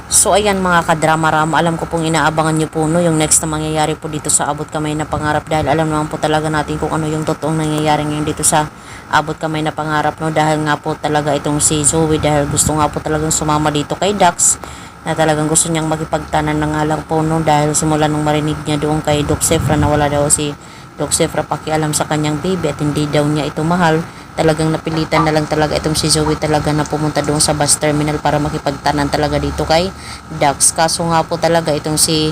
So ayan mga kadrama-rama, alam ko pong inaabangan nyo po no, yung next na mangyayari po dito sa Abot Kamay na Pangarap, dahil alam naman po talaga natin kung ano yung totoong nangyayari ngayon dito sa Abot Kamay na Pangarap no, dahil nga po talaga itong si Zoe, dahil gusto nga po talagang sumama dito kay Dax, na talagang gusto niyang makipagtanan na nga lang po no, dahil simula nung marinig niya doon kay Doc Sefra na wala daw si Doc Sefra pakialam sa kanyang baby at hindi daw niya ito mahal, talagang napilitan na lang talaga itong si Zoe talaga na pumunta doon sa bus terminal para makipagtanan talaga dito kay Dax. Kaso nga po talaga itong si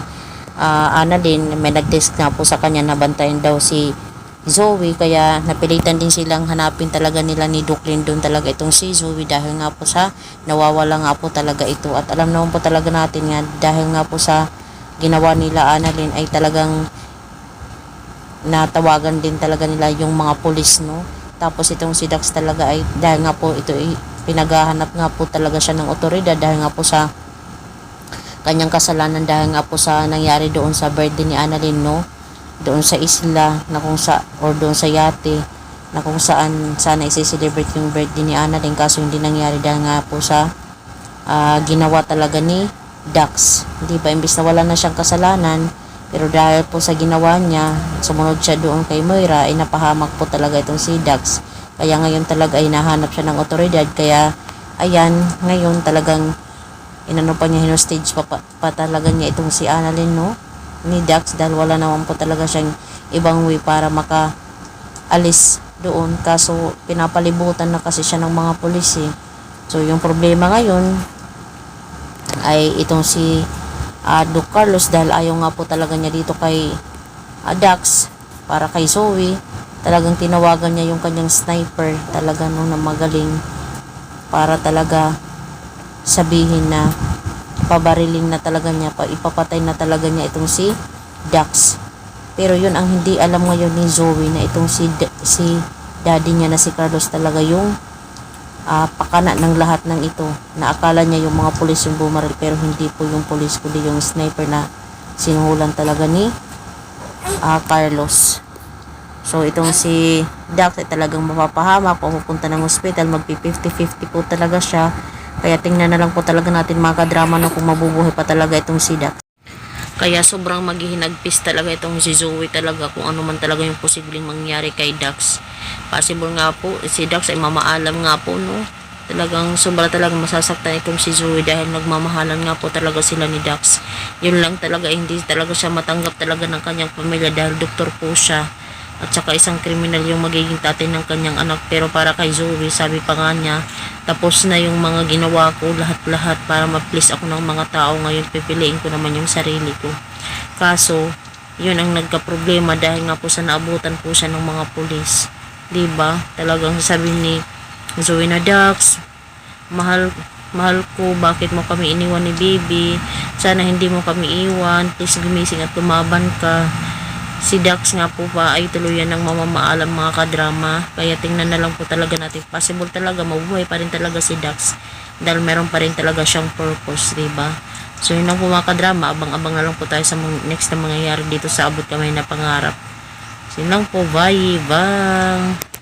Annalyn, may nag-text nga po sa kanya na bantayan daw si Zoe, kaya napilitan din silang hanapin talaga nila ni Duclin doon talaga itong si Zoe, dahil nga po sa nawawala nga po talaga ito. At alam naman po talaga natin nga dahil nga po sa ginawa nila Annalyn ay talagang natawagan din talaga nila yung mga pulis no. Tapos itong si Dax talaga ay dahil nga po ito ay pinaghahanap nga po talaga siya ng otoridad dahil nga po sa kanyang kasalanan, dahil nga po sa nangyari doon sa birthday ni Annalyn no, doon sa isla na kung sa or doon sa yate na kung saan sana i-celebrate yung birthday ni Annalyn, kaso hindi nangyari dahil nga po sa ginawa talaga ni Dax, di ba? Imbis na wala na siyang kasalanan, pero dahil po sa ginawa niya, sumunod siya doon kay Moira, ay napahamak po talaga itong si Dax. Kaya ngayon talaga ay nahanap siya ng otoridad. Kaya ayan, ngayon talagang inano pa niya, hinostage pa talaga niya itong si Annalyn no, ni Dax, dahil wala naman po talaga siyang ibang way para makaalis doon. Kaso pinapalibutan na kasi siya ng mga pulis eh. So yung problema ngayon ay itong si Doc Carlos, dahil ayaw nga po talaga niya dito kay Dax para kay Zoe, talagang tinawagan niya yung kanyang sniper talaga no, na magaling para talaga sabihin na pabarilin na talaga niya, ipapatay na talaga niya itong si Dax. Pero yun ang hindi alam ngayon ni Zoe, na itong si daddy niya na si Carlos talaga yung pakana ng lahat ng ito, na akala niya yung mga pulis yung bumaril, pero hindi po yung pulis kundi yung sniper na sinuhulan talaga ni Carlos. So itong si Dax ay talagang mapapahamak, pupunta ng hospital, magpi 50-50 po talaga siya. Kaya tingnan na lang po talaga natin mga kadrama no, kung mabubuhay pa talaga itong si Dax. Kaya sobrang maghihinagpis talaga itong si Zoe talaga kung ano man talaga yung posibleng mangyari kay Dax. Possible nga po si Dax ay mamaalam nga po no, talagang sobra talagang masasaktan itong si Zoe dahil nagmamahalan nga po talaga sila ni Dax. Yun lang talaga, hindi talaga siya matanggap talaga ng kanyang pamilya dahil doktor po siya at saka isang kriminal yung magiging tatay ng kanyang anak. Pero para kay Zoe, sabi pa nga niya, tapos na yung mga ginawa ko lahat-lahat para ma-please ako ng mga tao, ngayon pipiliin ko naman yung sarili ko. Kaso yun ang nagka-problema dahil nga po sa naabutan po siya ng mga pulis, diba? Talagang sabi ni Zoe na, Dax, mahal ko, bakit mo kami iniwan ni baby, sana hindi mo kami iwan, please gumising at lumaban ka. Si Dax nga po pa ay tuluyan ng mamamaalam mga kadrama, kaya tingnan na lang po talaga natin, possible talaga mabuhay pa rin talaga si Dax dahil meron pa rin talaga siyang purpose, diba? So yun lang po mga kadrama, abang-abang na lang po tayo sa next na mangyayari dito sa Abot Kamay na Pangarap. So yun lang po, bye bye.